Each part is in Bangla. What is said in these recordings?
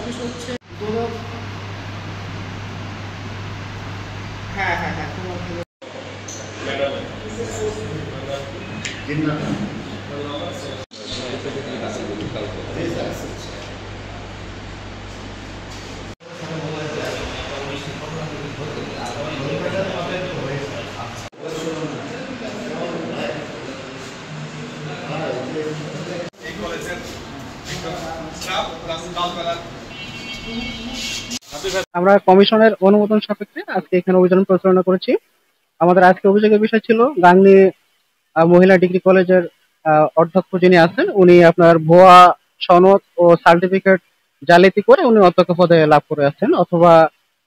অফিস হচ্ছে গৌরব। হ্যাঁ হ্যাঁ হ্যাঁ আমরা কমিশনের অনুমোদন সাপেক্ষে আজকে এখানে অভিযান পরিচালনা করেছি। আমাদের আজকে অভিযোগের বিষয় ছিল গাংনী মহিলা ডিগ্রি কলেজের অধ্যক্ষ যিনি আছেন উনি আপনার ভুয়া সনদ ও সার্টিফিকেট জালিয়াতি করে উনি অধ্যক্ষ পদে লাভ করে আছেন, অথবা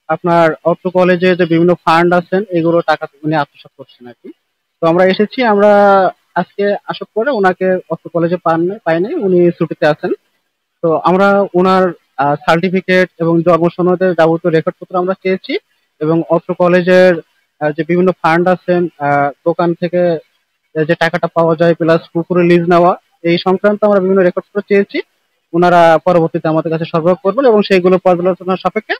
আপনার অত্র কলেজে যে বিভিন্ন ফান্ড আছেন এগুলো টাকা উনি আত্মসাৎ করছেন আর কি। তো আমরা এসেছি, আমরা আজকে আটক করে ওনাকে অত্র কলেজে পাই নাই, উনি ছুটিতে আছেন। তো আমরা ওনার সার্টিফিকেট এবং জন্ম সনদের যাবতীয় রেকর্ডপত্র আমরা চেয়েছি, এবং অত্র কলেজের যে বিভিন্ন ফান্ড আছেন দোকান থেকে যে টাকাটা পাওয়া যায় প্লাস পুকুরে লিজ নেওয়া, এই সংক্রান্ত আমরা বিভিন্ন রেকর্ডপত্র চেয়েছি। ওনারা পরবর্তীতে আমাদের কাছে সরবরাহ করবেন এবং সেইগুলো পর্যালোচনার সাপেক্ষে